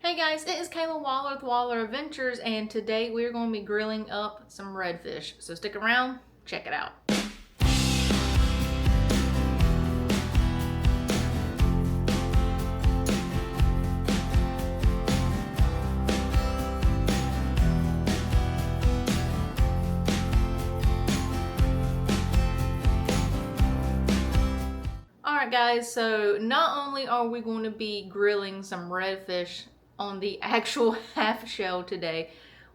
Hey guys, it is Kayla Waller with Waller Adventures, and today we're going to be grilling up some redfish. So stick around, check it out. Alright guys, so not only are we going to be grilling some redfish on the actual half shell today,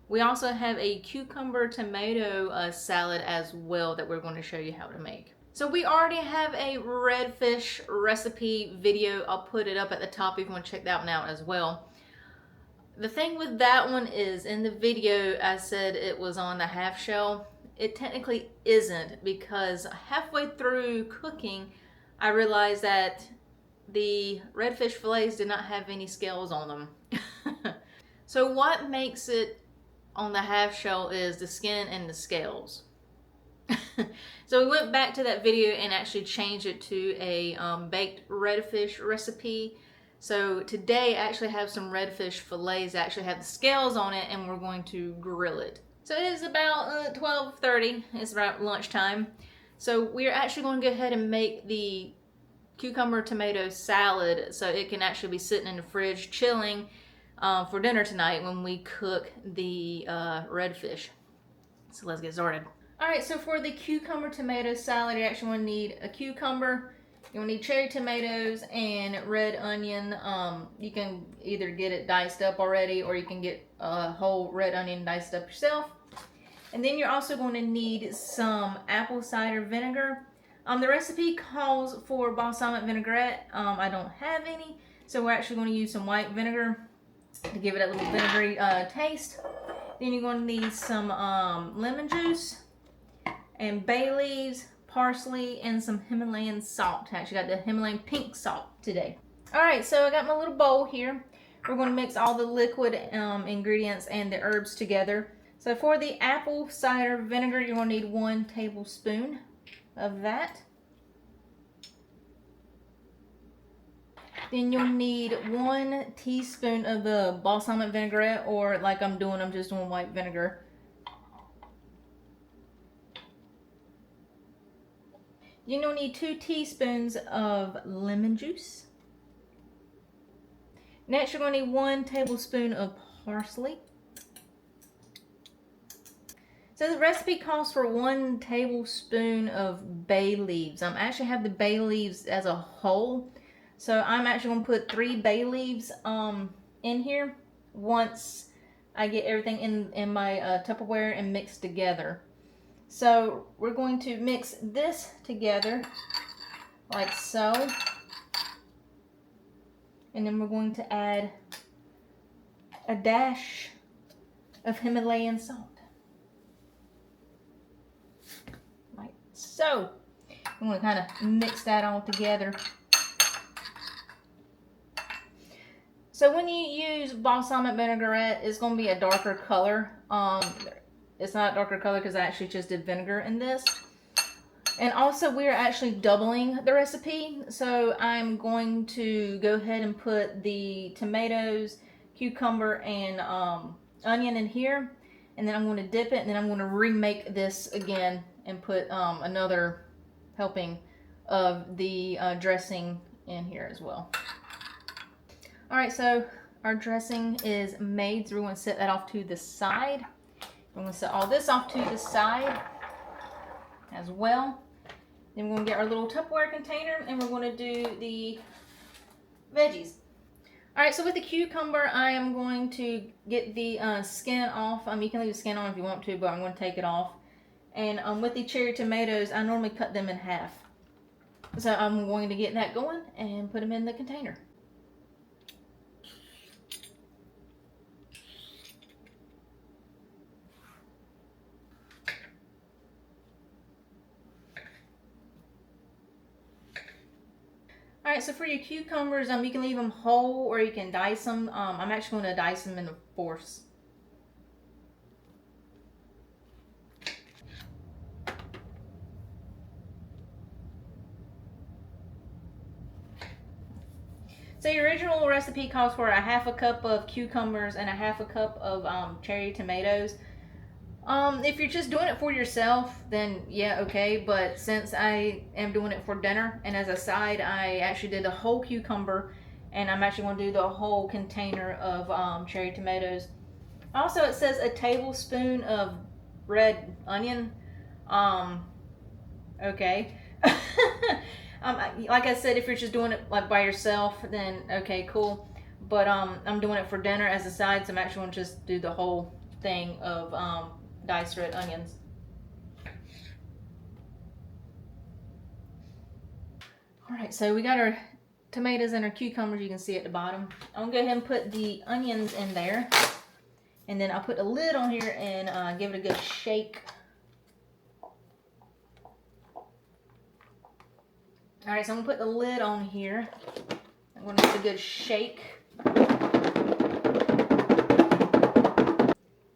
we also have a cucumber tomato salad as well that we're going to show you how to make. So we already have a redfish recipe video. I'll put it up at the top if you want to check that one out as well. The thing with that one is, in the video I said it was on the half shell. It technically isn't, because halfway through cooking I realized that the redfish fillets did not have any scales on them. So what makes it on the half shell is the skin and the scales. So we went back to that video and actually changed it to a baked redfish recipe. So today I actually have some redfish fillets that actually have the scales on it, and we're going to grill it. So it is about 12:30, it's about lunchtime. So we're actually going to go ahead and make the cucumber tomato salad so it can actually be sitting in the fridge chilling for dinner tonight when we cook the redfish. So let's get started. Alright, so for the cucumber tomato salad, you actually want to need a cucumber, you want to need cherry tomatoes, and red onion. You can either get it diced up already, or you can get a whole red onion diced up yourself. And then you're also going to need some apple cider vinegar. The recipe calls for balsamic vinaigrette. I don't have any, so we're actually going to use some white vinegar to give it a little vinegary taste. Then you're going to need some lemon juice and bay leaves, parsley, and some Himalayan salt. I actually got the Himalayan pink salt today. Alright, so I got my little bowl here. We're going to mix all the liquid ingredients and the herbs together. So for the apple cider vinegar, you're going to need 1 tablespoon of that. Then you'll need 1 teaspoon of the balsamic vinaigrette, or like I'm just doing white vinegar. Then you'll need 2 teaspoons of lemon juice. Next, you're going to need 1 tablespoon of parsley. So the recipe calls for 1 tablespoon of bay leaves. I actually have the bay leaves as a whole. So I'm actually going to put 3 bay leaves in here once I get everything in my Tupperware and mixed together. So we're going to mix this together like so. And then we're going to add a dash of Himalayan salt. So, I'm going to kind of mix that all together. So when you use balsamic vinaigrette, it's going to be a darker color. It's not a darker color because I actually just did vinegar in this. And also we're actually doubling the recipe. So I'm going to go ahead and put the tomatoes, cucumber, and onion in here. And then I'm going to dip it, and then I'm going to remake this again and put another helping of the dressing in here as well. Alright, so our dressing is made, so we're going to set that off to the side. We're going to set all this off to the side as well. Then we're going to get our little Tupperware container, and we're going to do the veggies. Alright, so with the cucumber, I am going to get the skin off. You can leave the skin on if you want to, but I'm going to take it off. And with the cherry tomatoes, I normally cut them in half. So I'm going to get that going and put them in the container. Alright, so for your cucumbers, you can leave them whole or you can dice them. I'm actually going to dice them in the force. So the original recipe calls for a half a cup of cucumbers and a half a cup of cherry tomatoes. If you're just doing it for yourself, then yeah, okay. But since I am doing it for dinner and as a side, I actually did the whole cucumber, and I'm actually going to do the whole container of cherry tomatoes. Also, it says a tablespoon of red onion. Okay. Like I said, if you're just doing it like by yourself, then okay, cool. But I'm doing it for dinner as a side, so I'm actually going to just do the whole thing of diced red onions. Alright, so we got our tomatoes and our cucumbers, you can see at the bottom. I'm going to go ahead and put the onions in there. And then I'll put a lid on here and give it a good shake. Alright, so I'm going to put the lid on here. I'm going to give it a good shake.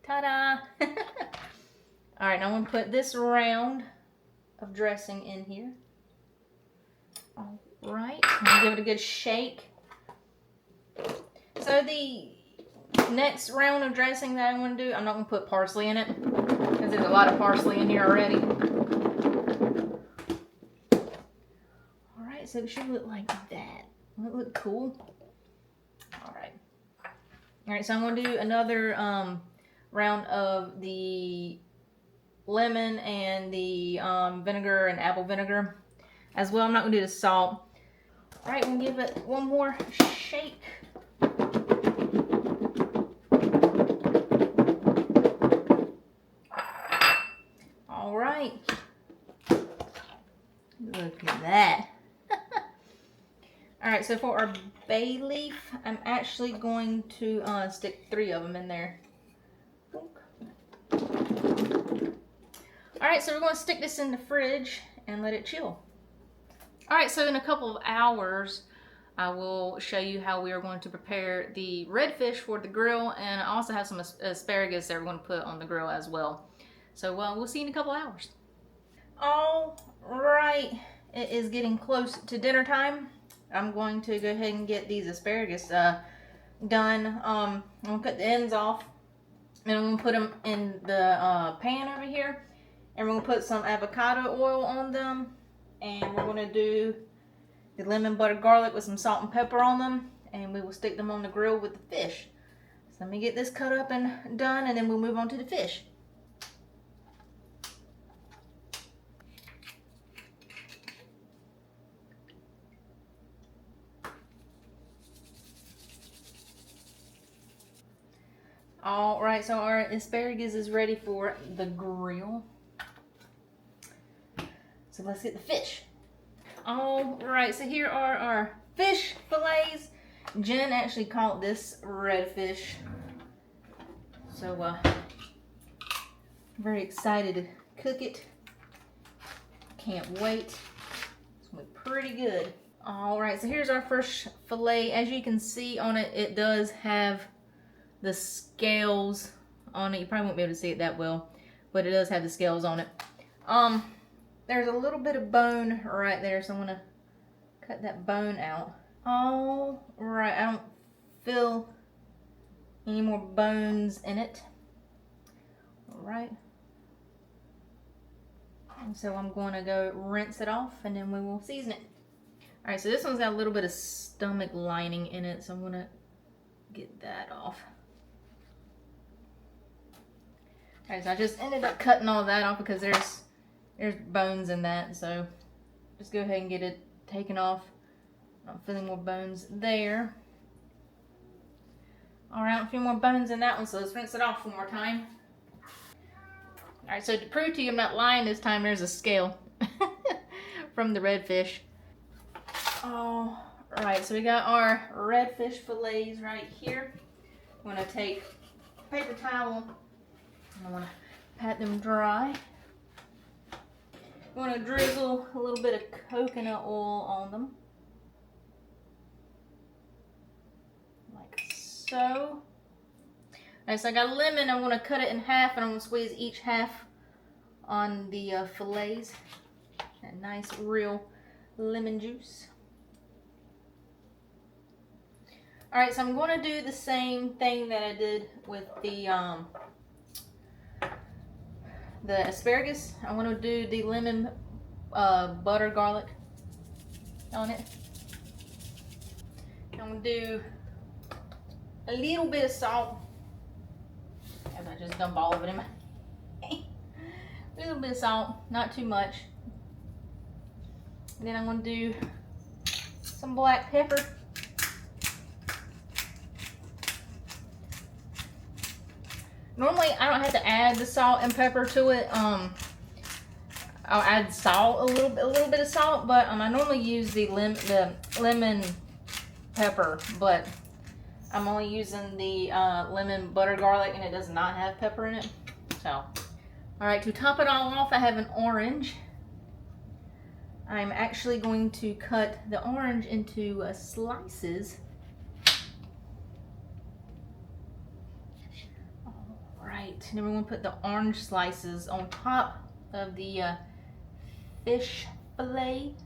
Ta-da! Alright, now I'm going to put this round of dressing in here. Alright, I'm going to give it a good shake. So the next round of dressing that I'm going to do, I'm not going to put parsley in it because there's a lot of parsley in here already. Alright, so it should look like that. Will it look cool? Alright. Alright, so I'm going to do another round of the lemon and the vinegar and apple vinegar as well. I'm not going to do the salt. Alright, we'll give it one more shake. Alright. Look at that. Alright, so for our bay leaf, I'm actually going to stick 3 of them in there. Alright, so we're going to stick this in the fridge and let it chill. Alright, so in a couple of hours, I will show you how we are going to prepare the redfish for the grill, and I also have some asparagus that we're going to put on the grill as well. So we'll see you in a couple of hours. Alright, it is getting close to dinner time. I'm going to go ahead and get these asparagus done. I'm going to cut the ends off, and I'm going to put them in the pan over here. And we're going to put some avocado oil on them. And we're going to do the lemon butter garlic with some salt and pepper on them. And we will stick them on the grill with the fish. So let me get this cut up and done, and then we'll move on to the fish. Alright, so our asparagus is ready for the grill. So let's get the fish. Alright, so here are our fish fillets. Jen actually caught this redfish. So very excited to cook it. Can't wait. It's gonna be pretty good. Alright, so here's our first fillet. As you can see on it, it does have the scales on it. You probably won't be able to see it that well, but it does have the scales on it. There's a little bit of bone right there, so I'm gonna cut that bone out. Alright, I don't feel any more bones in it. Alright. And so I'm going to go rinse it off, and then we will season it. Alright, so this one's got a little bit of stomach lining in it, so I'm gonna get that off. Alright, so I just ended up cutting all that off because there's bones in that, so just go ahead and get it taken off. Not feeling more bones there. Alright, a few more bones in that one, so let's rinse it off one more time. Alright, so to prove to you I'm not lying this time, there's a scale from the redfish. Alright, so we got our redfish fillets right here. I'm going to take a paper towel. I want to pat them dry. I'm going to drizzle a little bit of coconut oil on them. Like so. Alright, so I got a lemon. I'm going to cut it in half, and I'm going to squeeze each half on the fillets. That nice real lemon juice. Alright, so I'm going to do the same thing that I did with the asparagus. I'm going to do the lemon butter garlic on it. I'm going to do a little bit of salt. As I just dump all of it in my a little bit of salt, not too much. And then I'm going to do some black pepper. Normally, I don't have to add the salt and pepper to it. I'll add salt, a little bit of salt, but I normally use the lemon pepper, but I'm only using the lemon butter garlic, and it does not have pepper in it. So, all right, to top it all off, I have an orange. I'm actually going to cut the orange into slices. Right, then we're going to put the orange slices on top of the fish fillets.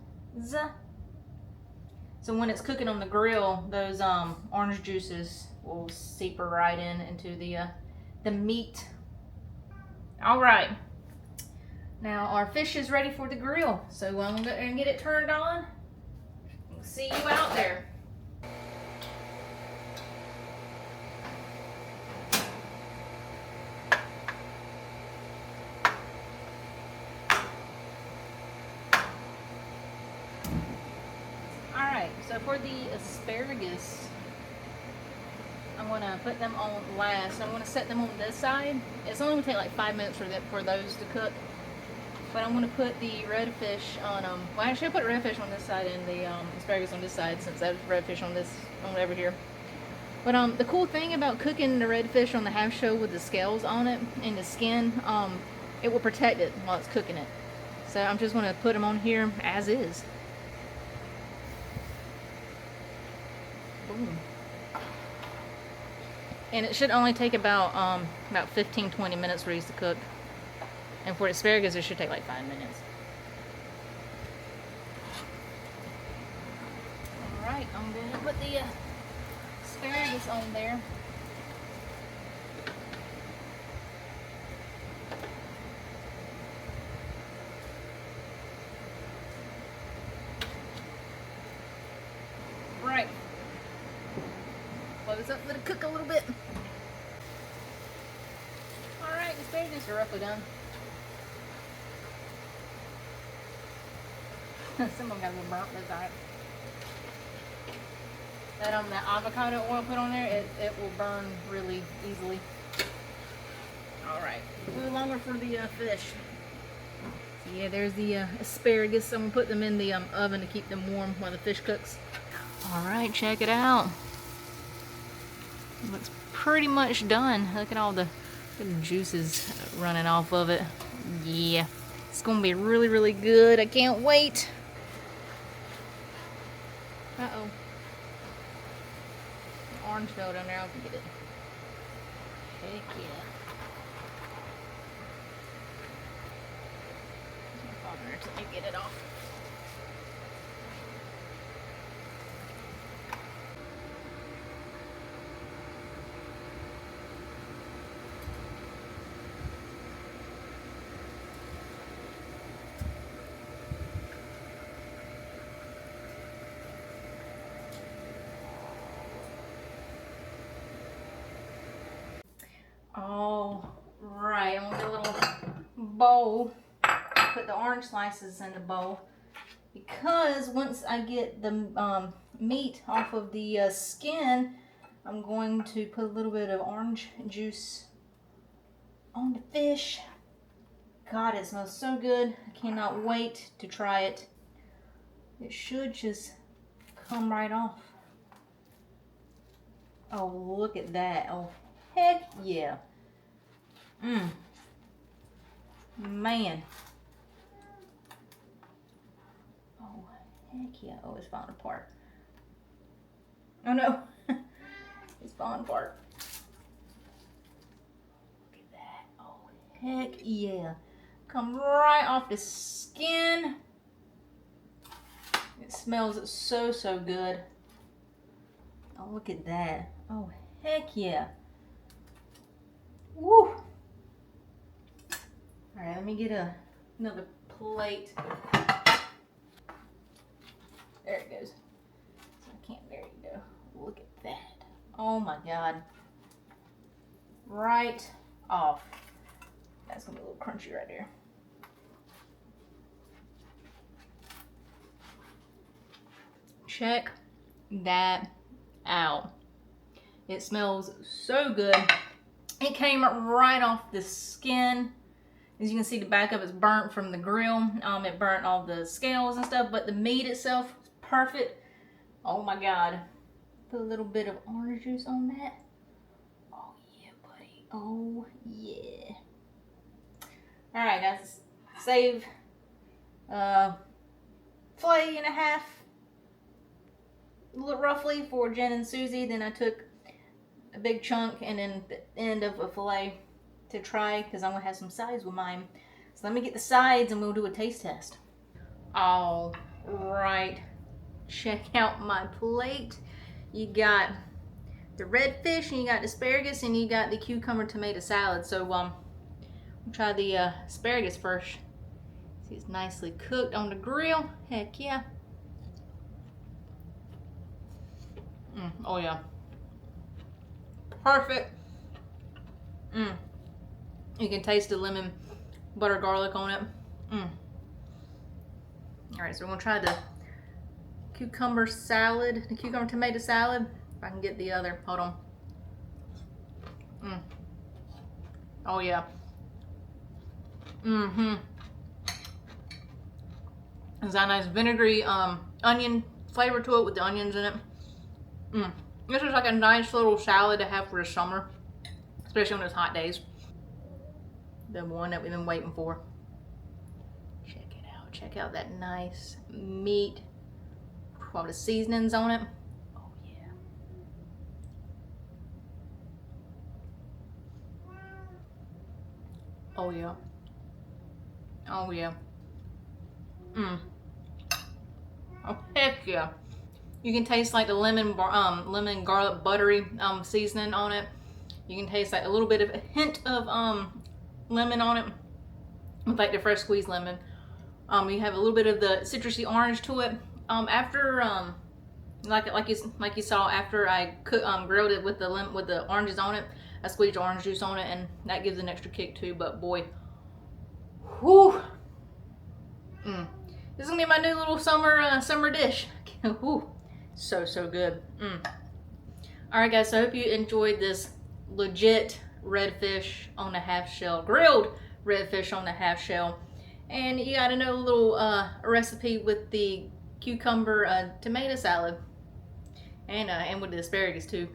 So when it's cooking on the grill, those orange juices will seep right into the meat. All right, now our fish is ready for the grill. So I'm going to go and get it turned on. We'll see you out there. So for the asparagus, I'm going to put them on last. I'm going to set them on this side. It's only going to take like 5 minutes for those to cook. But I'm going to put the redfish on them. Well, actually, I put redfish on this side and the asparagus on this side, since there's redfish on over here. But the cool thing about cooking the redfish on the half shell with the scales on it and the skin, it will protect it while it's cooking it. So I'm just going to put them on here as is. Boom. And it should only take about 15-20 minutes for these to cook. And for asparagus, it should take like 5 minutes. Alright, I'm going to put the asparagus on there. Right. Close up, let it cook a little bit. Alright, the asparagus are roughly done. Some of them got a little burnt, that's alright. That avocado oil put on there, it will burn really easily. Alright, move longer for the fish. So yeah, there's the asparagus. I'm going to put them in the oven to keep them warm while the fish cooks. Alright, check it out. It looks pretty much done. Look at all the juices running off of it. Yeah, it's going to be really, really good. I can't wait. Uh-oh. The orange fell down there. I'll get it. Heck yeah. Let me get it off. All right, I'm gonna get a little bowl. Put the orange slices in the bowl, because once I get the meat off of the skin, I'm going to put a little bit of orange juice on the fish. God, it smells so good. I cannot wait to try it. It should just come right off. Oh, look at that. Oh, heck yeah. Man. Oh, heck yeah. Oh, it's falling apart. Oh, no. It's falling apart. Look at that. Oh, heck yeah. Come right off the skin. It smells so, so good. Oh, look at that. Oh, heck yeah. Woo! Alright, let me get another plate. There it goes. So I can't, there you go. Look at that. Oh my God. Right off. That's gonna be a little crunchy right there. Check that out. It smells so good. It came right off the skin. As you can see, the back of it's burnt from the grill. It burnt all the scales and stuff, but the meat itself is perfect. Oh my God. Put a little bit of orange juice on that. Oh yeah, buddy. Oh yeah. All right, guys. Save fillet and a half, roughly, for Jen and Susie. Then I took a big chunk and then the end of a fillet to try, because I'm gonna have some sides with mine. So let me get the sides and we'll do a taste test. All right, check out my plate. You got the redfish, and you got the asparagus, and you got the cucumber tomato salad. So we'll try the asparagus first. See, it's nicely cooked on the grill. Heck yeah. Oh yeah. Perfect. You can taste the lemon butter garlic on it. Alright, so we're gonna try the cucumber salad, the cucumber tomato salad. If I can get the other, hold on. Oh yeah. There's that nice vinegary onion flavor to it with the onions in it. This is like a nice little salad to have for the summer, especially on those hot days. The one that we've been waiting for. Check it out. Check out that nice meat. All the seasonings on it. Oh yeah. Oh yeah. Oh yeah. Oh heck yeah. You can taste like the lemon garlic buttery seasoning on it. You can taste like a little bit of a hint of lemon on it, with like the fresh squeezed lemon. You have a little bit of the citrusy orange to it. After like you saw, after I grilled it with the oranges on it, I squeezed orange juice on it, and that gives an extra kick too. But boy, whoo, this is gonna be my new little summer dish. Whoo, so good. All right, guys. So I hope you enjoyed this legit redfish on the half shell, grilled redfish on the half shell, and you got another little recipe with the cucumber tomato salad, and with the asparagus too.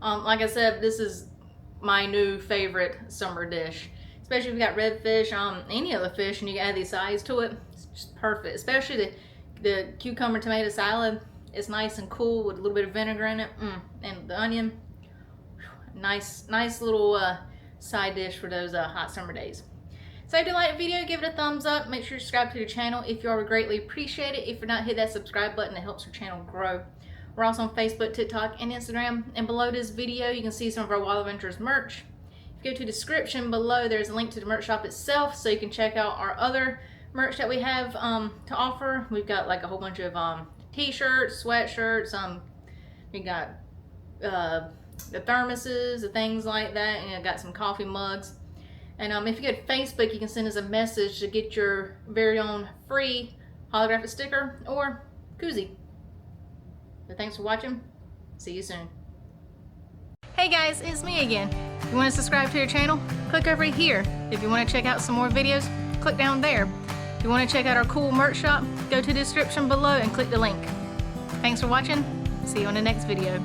Like I said, this is my new favorite summer dish, especially if you got redfish, any other fish, and you add these sides to it. It's just perfect. Especially the cucumber tomato salad. It's nice and cool with a little bit of vinegar in it, and the onion. Nice little side dish for those hot summer days. So if you like the video, give it a thumbs up. Make sure you subscribe to the channel if you are, would greatly appreciate it. If you're not, hit that subscribe button. It helps our channel grow. We're also on Facebook, TikTok, and Instagram. And below this video, you can see some of our Wild Adventures merch. If you go to the description below, there's a link to the merch shop itself, so you can check out our other merch that we have to offer. We've got like a whole bunch of t-shirts, sweatshirts. We got the thermoses, the things like that, and I got some coffee mugs. And if you go to Facebook, you can send us a message to get your very own free holographic sticker or koozie. But thanks for watching. See you soon. Hey guys, it's me again. If you want to subscribe to our channel, click over here. If you want to check out some more videos, click down there. If you want to check out our cool merch shop, go to the description below and click the link. Thanks for watching. See you on the next video.